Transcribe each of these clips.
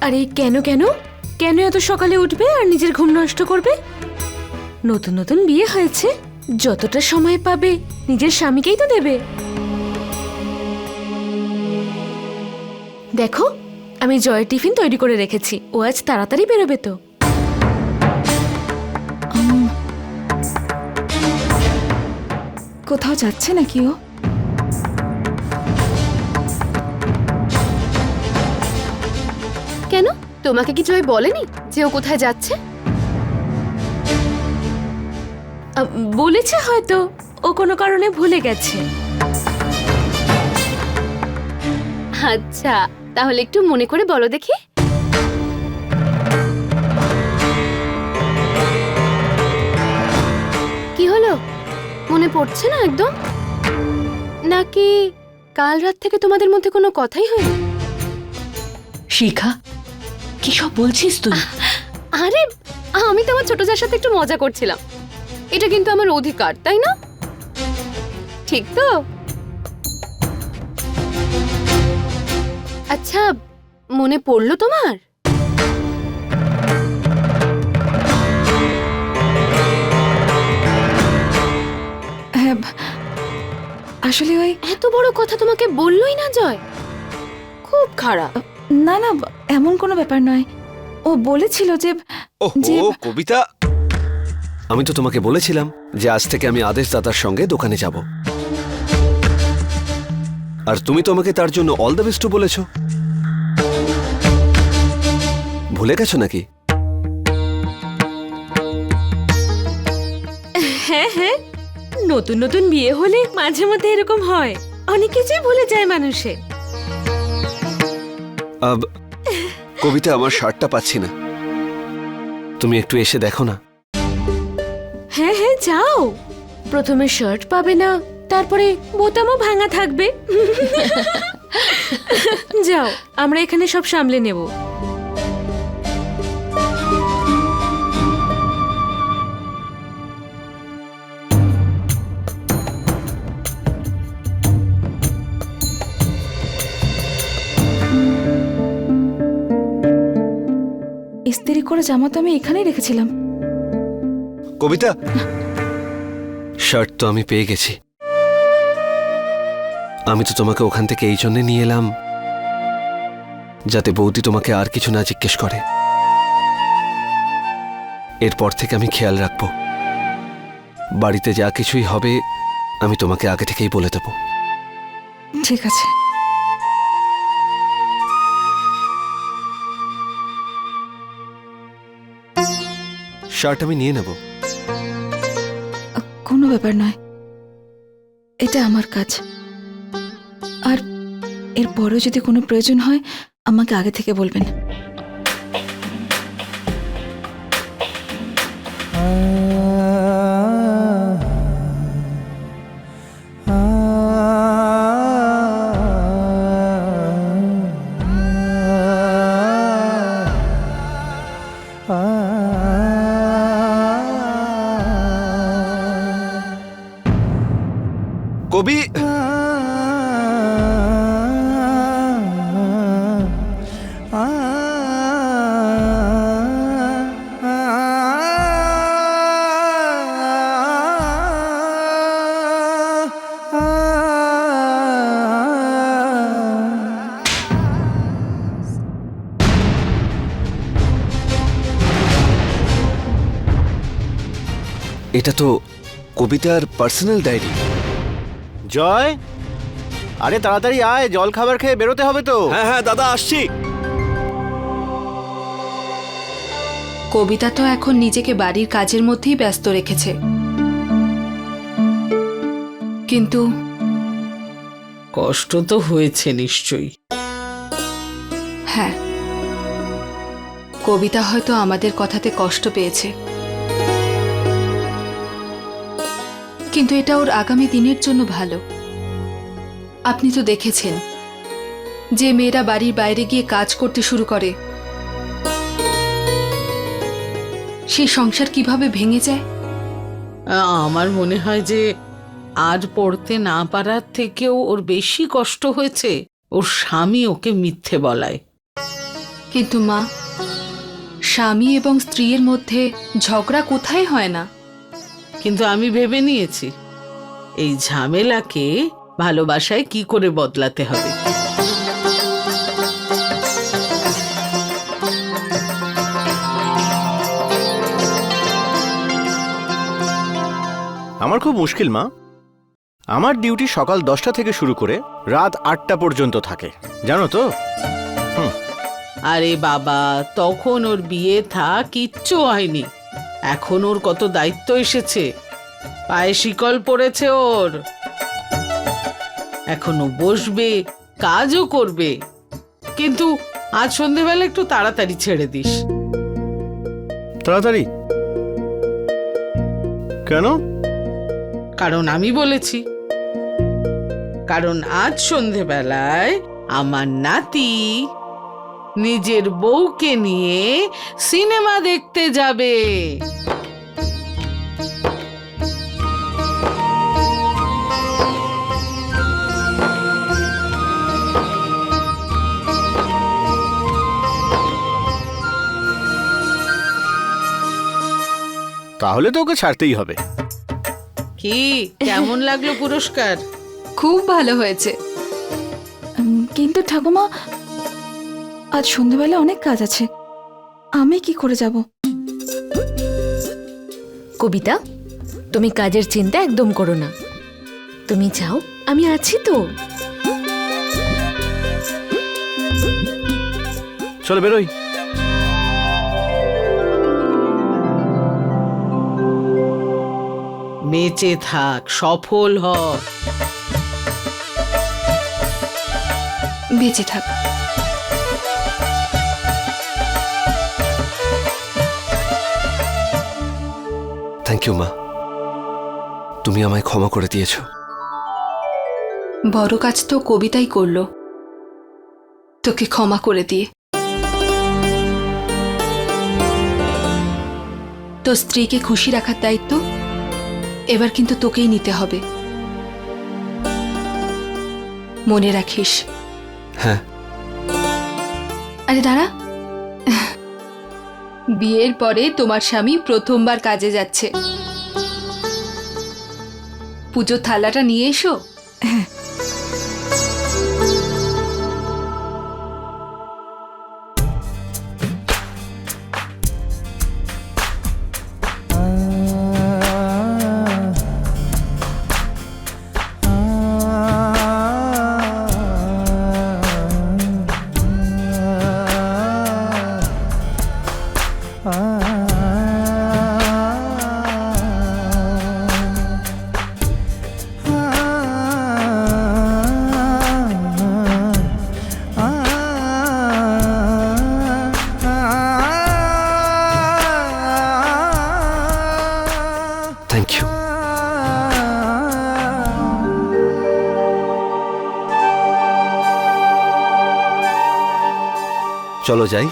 আরে কেন কেন কেন এত সকালে উঠবে আর নিজের ঘুম নষ্ট করবে? নতুন নতুন বিয়ে হয়েছে, যতটা সময় পাবে নিজের স্বামীকেই তো দেবে। দেখো, আমি জয়ের টিফিন তৈরি করে রেখেছি, ও আজ তাড়াতাড়ি বেরোবে তো। কোথাও যাচ্ছে নাকি ও? কেন, তোমাকে কি জয় বলেনি যে ও কোথায় যাচ্ছে? বলেছে হয়তো, ও কোনো কারণে ভুলে গেছে। আচ্ছা, তাহলে একটু মনে করে বলো দেখি। কি হলো, মনে পড়ছে না একদম? নাকি কাল রাত থেকে তোমাদের মধ্যে কোনো কথাই হয়নি? শিখা, কি সব বলছিস তুই? আরে আমি তো আমার ছোট যার সাথে একটু মজা করছিলাম। এটা কিন্তু আমার অধিকার, তাই না? ঠিক তো? আচ্ছা, মনে পড়লো তোমার? হ্যাঁ, আসলে ওই এত বড় কথা তোমাকে বললোই না জয়, খুব খারাপ। না না, এমন কোনো ব্যাপার নয়। ও বলেছিল যে ওহো কবিতা, আমি তো তোমাকে বলেছিলাম যে আজ থেকে আমি আদেশ দাদার সঙ্গে দোকানে যাব, আর তুমি তো আমাকে তার জন্য অল দ্য বেস্ট বলেছো। ভুলে গেছো নাকি? হ্যাঁ হ্যাঁ, নতুন নতুন বিয়ে হলে মাঝে মধ্যে এরকম হয়, অনেক কিছুই ভুলে যায় মানুষে। কবিতা, আমার শার্টটা পাচ্ছি না, তুমি একটু এসে দেখো না। হ্যাঁ হ্যাঁ, যাও। প্রথমে শার্ট পাবে না, তারপরে বোতামও ভাঙা থাকবে। যাও, আমরা এখানে সব সামলে নেব। ইস্ত্রি করে জামা তো আমি এখানেই রেখেছিলাম। কবিতা, শার্ট তো আমি পেয়ে গেছি। আমি তো তোমাকে ওখান থেকে এই জন্য নিয়ে এলাম যাতে বৌদি তোমাকে আর কিছু না জিজ্ঞেস করে। এরপর থেকে আমি খেয়াল রাখবো, বাড়িতে যা কিছুই হবে আমি তোমাকে আগে থেকেই বলে দেব। ঠিক আছে। শার্ট আমি নিয়ে নেব। কোনো ব্যাপার নয়, এটা আমার কাজ। আর এরপরেও যদি কোনো প্রয়োজন হয় আমাকে আগে থেকে বলবেন। কবি, এটা তো কবিতার পার্সোনাল ডায়েরি। জয়, আরে তাড়াতাড়ি আয়, জল খাবার খেয়ে বেরোতে হবে তো। হ্যাঁ হ্যাঁ দাদা, আসছি। কবিতা তো এখন নিজেকে বাড়ির কাজের মধ্যেই ব্যস্ত রেখেছে, কিন্তু কষ্ট তো হয়েছে নিশ্চয়ই। হ্যাঁ, কবিতা হয়তো আমাদের কথাতে কষ্ট পেয়েছে, কিন্তু এটা ওর আগামী দিনের জন্য ভালো। আপনি তো দেখেছেন যে মেয়েরা বাড়ির বাইরে গিয়ে কাজ করতে শুরু করে সেই সংসার কিভাবে ভেঙে যায়। আমার মনে হয় যে আজ পড়তে না পারার থেকেও ওর বেশি কষ্ট হয়েছে ওর স্বামী ওকে মিথ্যে বলায়। কিন্তু মা, স্বামী এবং স্ত্রীর মধ্যে ঝগড়া কোথায় হয় না? কিন্তু আমি ভেবে নিয়েছি এই ঝামেলাকে ভালোবাসায় কি করে বদলাতে হবে। আমার খুব মুশকিল মা। আমার ডিউটি সকাল 10টা থেকে শুরু করে রাত 8টা পর্যন্ত থাকে, জানো তো। আরে বাবা, তখন ওর বিয়ে থা কিচ্ছু হয়নি, এখন ওর কত দায়িত্ব এসেছে, পায়ে শিকল পড়েছে ওর, এখনো বসবে, কাজও করবে। কিন্তু আজ সন্ধেবেলা একটু তাড়াতাড়ি ছেড়ে দিস। তাড়াতাড়ি কেন? কারণ আমি বলেছি। কারণ আজ সন্ধেবেলায় আমার নাতি নিজের বউকে নিয়ে সিনেমা দেখতে যাবে। তাহলে তো ওকে ছাড়তেই হবে। কি কেমন লাগলো পুরস্কার? খুব ভালো হয়েছে। কিন্তু ঠাকুমা, আজ সন্ধ্যাবেলা অনেক কাজ আছে, আমি কি করে যাব? কবিতা, তুমি কাজের চিন্তা একদম করো না, তুমি যাও, আমি আছি তো। চলো বেরোই। বেঁচে থাক, সফল হ। বেঁচে থাক। থ্যাংক ইউ মা, তুমি আমায় ক্ষমা করে দিয়েছো। বড় কাজ তো কবিতাই করলো, তোকে ক্ষমা করে দিয়ে। তো স্ত্রীকে খুশি রাখার দায়িত্ব এবার কিন্তু তোকেই নিতে হবে, মনে রাখিস। হ্যাঁ। আরে দাঁড়া, বিয়ের পরে তোমার স্বামী প্রথমবার কাজে যাচ্ছে, পুজোর থালাটা নিয়ে এসো। Thank you. চলো যাই।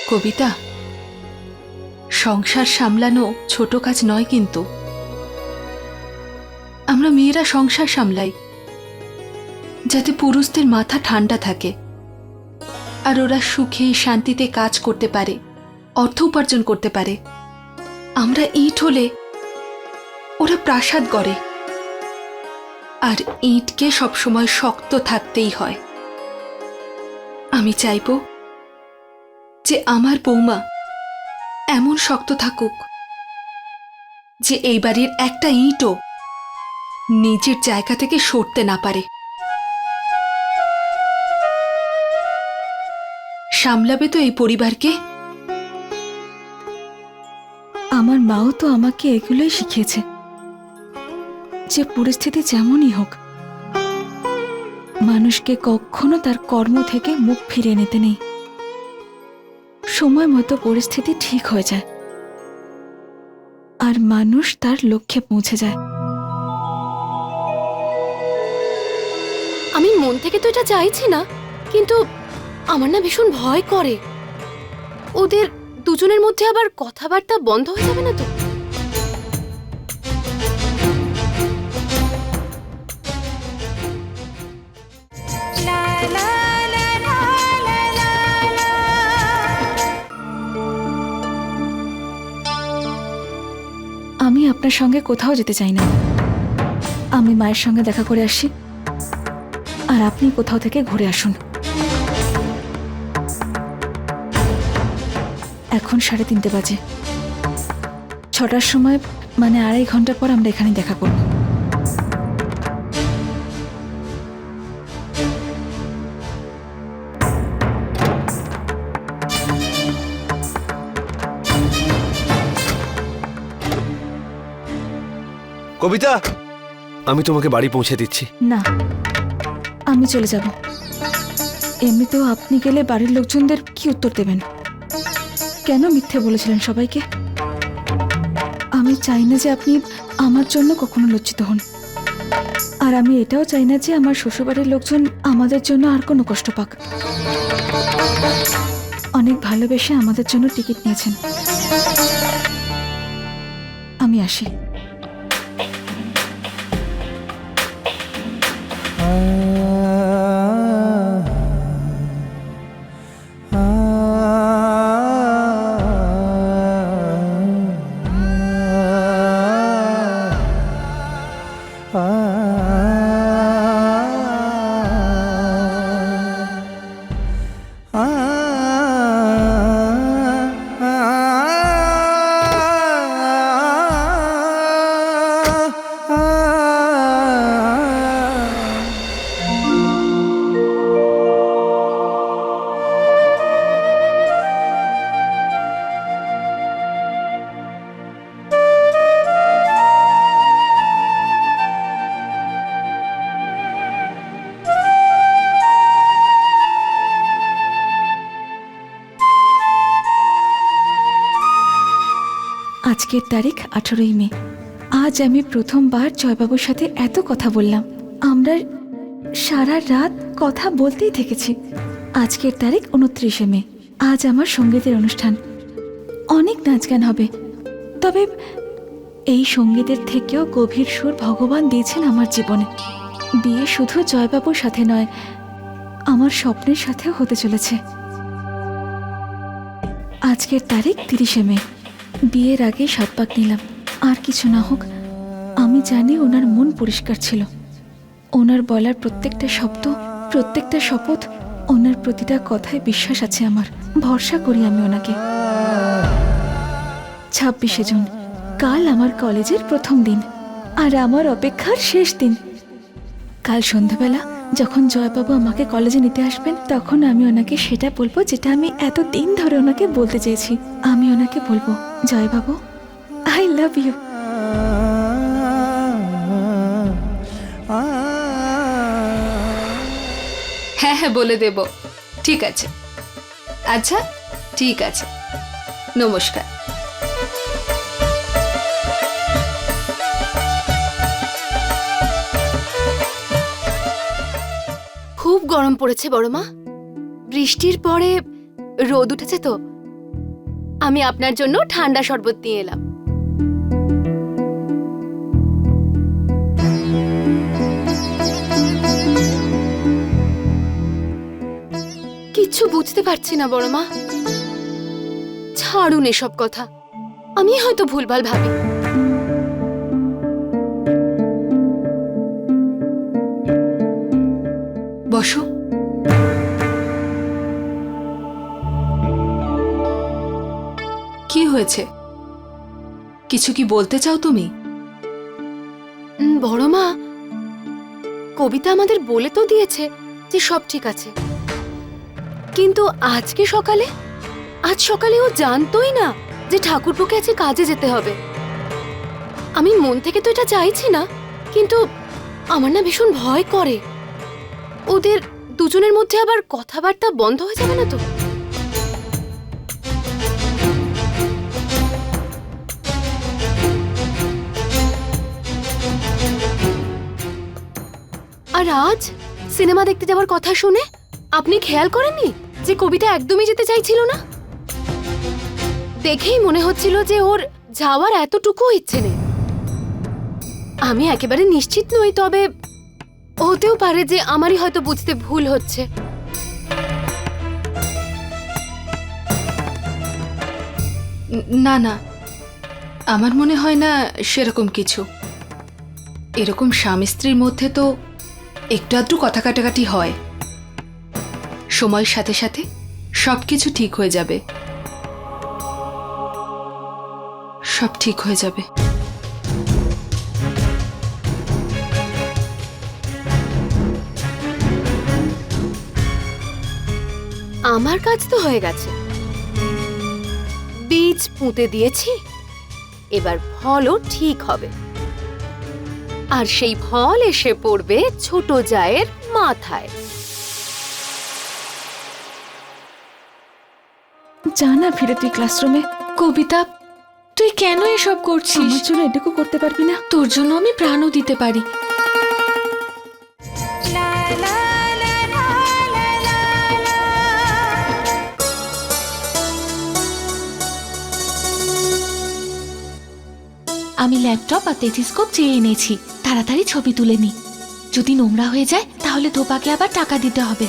কবিতা, সংসার সামলানো ছোট কাজ নয়, কিন্তু আমরা মেয়েরা সংসার সামলাই যাতে পুরুষদের মাথা ঠান্ডা থাকে আর ওরা সুখে শান্তিতে কাজ করতে পারে, অর্থ উপার্জন করতে পারে। আমরা ইট হলে ওরা প্রাসাদ গড়ে, আর ইটকে সবসময় শক্ত থাকতেই হয়। আমি চাইব যে আমার বৌমা এমন শক্ত থাকুক যে এই বাড়ির একটা ইটও নিজের জায়গা থেকে সরতে না পারে। সামলাবে তো এই পরিবারকে? আমার মাও তো আমাকে এগুলোই শিখিয়েছে, যে পরিস্থিতি যেমনই হোক মানুষকে কখনো তার কর্ম থেকে মুখ ফিরিয়ে নিতে নেই। সময় মতো পরিস্থিতি ঠিক হয়ে যায় আর মানুষ তার লক্ষ্যে পৌঁছে যায়। আমি মন থেকে তো এটা চাইছি না, কিন্তু আমার না ভীষণ ভয় করে। ওদের দুজনের মধ্যে আবার কথাবার্তা বন্ধ হয়ে যাবে না তো? আমি আপনার সঙ্গে কোথাও যেতে চাই না। আমি মায়ের সঙ্গে দেখা করে আসি, আর আপনি কোথাও থেকে ঘুরে আসুন। এখন 3:30 বাজে। 6টার সময় মানে 2.5 ঘন্টা পর আমরা এখানে দেখা করব। কবিতা, আমি তোমাকে বাড়ি পৌঁছে দিচ্ছি। না, আমি চলে যাব। এমনিতেও আপনি গেলে বাড়ির লোকজনদের কি উত্তর দেবেন? কেন মিথ্যে বলেছিলেন সবাইকে? আমি চাই না যে আপনি আমার জন্য কখনো লজ্জিত হন, আর আমি এটাও চাই না যে আমার শ্বশুরবাড়ির লোকজন আমাদের জন্য আর কোনো কষ্ট পাক। অনেক ভালোবেসে আমাদের জন্য টিকিট নিয়েছেন। আমি আসি। আজকের তারিখ 18ই মে। আজ আমি প্রথমবার জয়বাবুর সাথে এত কথা বললাম। আমরা সারা রাত কথা বলতেই থেকেছি। আজকের তারিখ 29শে মে। আজ আমার সঙ্গীতের অনুষ্ঠান। অনেক নাচ গান হবে, তবে এই সঙ্গীতের থেকেও গভীর সুর ভগবান দিয়েছেন আমার জীবনে। বিয়ে শুধু জয়বাবুর সাথে নয়, আমার স্বপ্নের সাথেও হতে চলেছে। আজকের তারিখ 30শে মে। বিয়ের আগে 7 পাক নিলাম। আর কিছু না হোক, আমি জানি ওনার মন পরিষ্কার ছিল। ওনার বলার প্রত্যেকটা শব্দ, প্রত্যেকটা শপথ, ওনার প্রতিটা কথায় বিশ্বাস আছে আমার। ভরসা করি আমি ওনাকে। 26শে জুন, কাল আমার কলেজের প্রথম দিন, আর আমার অপেক্ষার শেষ দিন। কাল সন্ধ্যাবেলা যখন জয়বাবু আমাকে কলেজে নিতে আসবেন, তখন আমি ওনাকে সেটা বলবো যেটা আমি এতদিন ধরে ওনাকে বলতে চেয়েছি। আমি ওনাকে বলবো, জয়বাবু, আই লাভ ইউ। হ্যাঁ হ্যাঁ, বলে দেব। ঠিক আছে, আচ্ছা ঠিক আছে, নমস্কার। খুব গরম পড়েছে বড় মা। বৃষ্টির পরে রোদ উঠেছে তো, আমি আপনার জন্য ঠান্ডা শরবত নিয়ে এলাম। কিচ্ছু বুঝতে পারছি না বড় মা। ছাড়ুন এসব কথা, আমি হয়তো ভুলভাল ভাবি। বসো। কি হয়েছে? কিছু কি বলতে চাও তুমি? বড় মা, কবিতা আমাদের বলে তো দিয়েছে যে সব ঠিক আছে, কিন্তু আজ সকালে ও জানতোই না যে ঠাকুরপোকে আজকে কাজে যেতে হবে। আমি মন থেকে তো এটা চাইছি না, কিন্তু আমার না ভীষণ ভয় করে ওদের দুজনের মধ্যে আবার কথাবার্তা বন্ধ হয়ে যাবে না তো? আর আজ সিনেমা দেখতে যাওয়ার কথা শুনে আপনি খেয়াল করেননি যে কবিতা একদমই যেতে চাইছিল না? দেখেই মনে হচ্ছিল যে ওর যাওয়ার এতটুকু ইচ্ছে নেই। আমি একেবারে নিশ্চিত নই, তবে হতেও পারে যে আমারই হয়তো বুঝতে ভুল হচ্ছে। না না, আমার মনে হয় না সেরকম কিছু। এরকম স্বামী স্ত্রীর মধ্যে তো একটু আধটু কথা কাটাকাটি হয়, সময়ের সাথে সাথে সবকিছু ঠিক হয়ে যাবে, সব ঠিক হয়ে যাবে। আমার কাজ তো হয়ে গেছে, বীজ পুঁতে দিয়েছি, এবার ফলও ঠিক হবে। আর সেই ফল এসে পড়বে ছোট জায়ের মাথায়। জানা ফিরে তুই ক্লাসরুমে। কবিতা, তুই কেন এসব করছিস? আমার জন্য এটুকু করতে পারবি না? তোর জন্য আমি প্রাণও দিতে পারি। আমি ল্যাপটপ আর টেলিস্কোপ চেয়ে এনেছি, তাড়াতাড়ি ছবি তুলে নি। যদি নোংরা হয়ে যায় তাহলে ধোপাকে আবার টাকা দিতে হবে।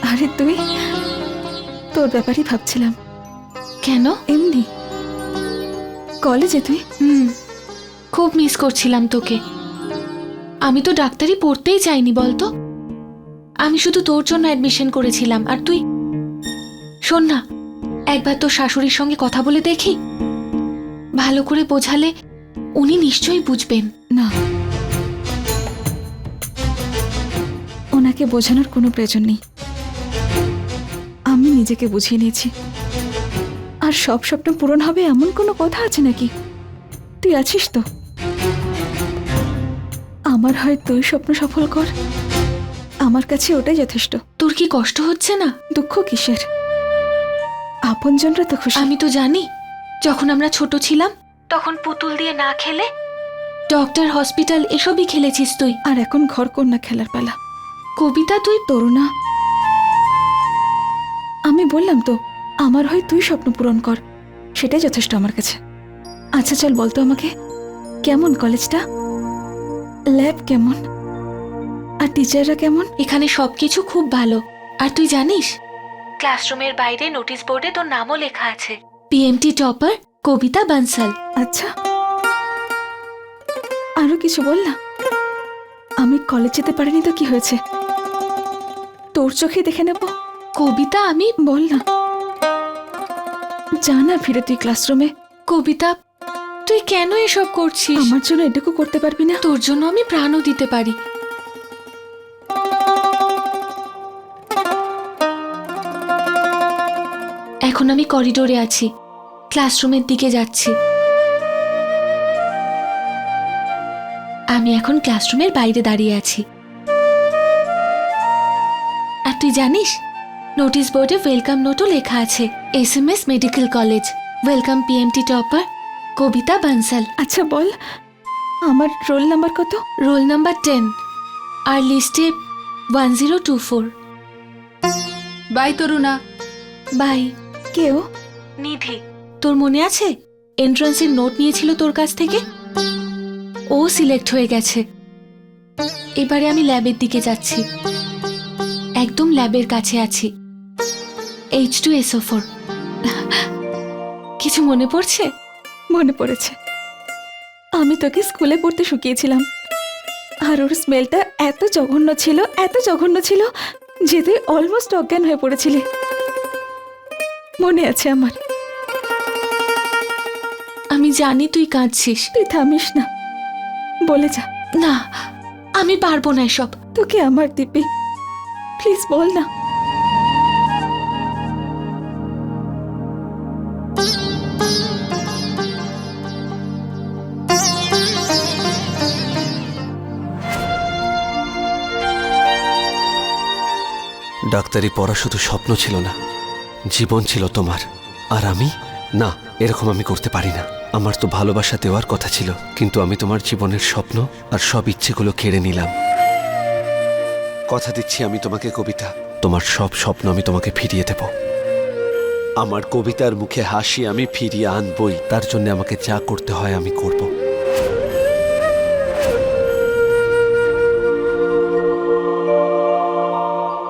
আরে তুই, তোর ব্যাপারই ভাবছিলাম। কেন? এমনি কলেজে তুই খুব মিস করছিলাম তোকে। আমি তো ডাক্তারি পড়তেই চাইনি বলতো, আমি শুধু তোর জন্য অ্যাডমিশন করেছিলাম। আর তুই, শোন না, একবার তোর শাশুড়ির সঙ্গে কথা বলে দেখি, ভালো করে বোঝালে উনি নিশ্চয়ই বুঝবেন। না, ওনাকে বোঝানোর কোনো প্রয়োজন নেই, আমি নিজেকে বুঝিয়ে নিয়েছি। আর সব স্বপ্ন পূরণ হবে এমন কোনো কথা আছে নাকি? তুই আছিস তো? আমার হয় তুই স্বপ্ন সফল কর, আমার কাছে ওটাই যথেষ্ট। তোর কি কষ্ট হচ্ছে না? দুঃখ কিসের? আপনজনরা তো খুশি। আমি তো জানি, যখন আমরা ছোট ছিলাম তখন পুতুল দিয়ে না খেলে ডক্টর, হসপিটাল এসবই খেলেছিস তুই। আর এখন ঘর কন্যা খেলার পালা। কবিতা, তুই তরুণা, আমি বললাম তো, আমার হয় তুই স্বপ্ন পূরণ কর, সেটাই যথেষ্ট আমার কাছে। আচ্ছা চল, বলতো আমাকে, কেমন কলেজটা? ল্যাব কেমন? আর টিচাররা কেমন? এখানে সবকিছু খুব ভালো। আর তুই জানিস, ক্লাসরুমের বাইরে নোটিশ বোর্ডে তোর নামও লেখা আছে, পিএমটি টপার কবিতা বানসাল। আচ্ছা, আরো কিছু বল না। আমি কলেজ যেতে পারিনি তো কি হয়েছে? তোর চোখে দেখে নেব। কবিতা, আমি বল না, জানা ফিরে তুই ক্লাসরুমে। কবিতা, তুই কেন এসব করছিস? আমার জন্য এটুকু করতে পারবি না? তোর জন্য আমি প্রাণও দিতে পারি। এখন আমি করিডোরে আছি, ক্লাসরুমের দিকে যাচ্ছি। আমি এখন ক্লাসরুমের বাইরে দাঁড়িয়ে আছি। আর তুই জানিস, নোটিশ বোর্ডে ওয়েলকাম নোটও লেখা আছে, SMS medical college, welcome PMT topper Kavita Bansal. আচ্ছা বল, আমার রোল নাম্বার কত? রোল নাম্বার 10, আর লিস্টে 1024। বাই তরুণা। বাই। কেউ? নিধি। তোর মনে আছে, এন্ট্রান্সের নোট নিয়েছিল তোর কাছ থেকে? ও সিলেক্ট হয়ে গেছে। এবারে আমি ল্যাবের দিকে যাচ্ছি, একদম ল্যাবের কাছে আছি, H2SO4। কিছু মনে পড়ছে? মনে পড়েছে, আমি তোকে স্কুলে পড়তে শুকিয়েছিলাম, আর ওর স্মেলটা এত জঘন্য ছিল, এত জঘন্য ছিল যে তুই অলমোস্ট অজ্ঞান হয়ে পড়েছিলি। মনে আছে আমার। আমি জানি তুই কাঁদছিস। তুই থামিস না, বলে যা। না, আমি পারবো না এসব। তোকে আমার দিব্যি, প্লিজ বল না। ডাক্তারি পড়া শুধু স্বপ্ন ছিল না, জীবন ছিল তোমার। আর আমি না, এরকম আমি করতে পারি না। আমার তো ভালোবাসা দেওয়ার কথা ছিল, কিন্তু আমি তোমার জীবনের স্বপ্ন আর সব ইচ্ছেগুলো কেড়ে নিলাম। কথা দিচ্ছি আমি তোমাকে কবিতা, তোমার সব স্বপ্ন আমি তোমাকে ফিরিয়ে দেব। আমার কবিতার মুখে হাসি আমি ফিরিয়ে আনবই, তার জন্য আমাকে যা করতে হয় আমি করব।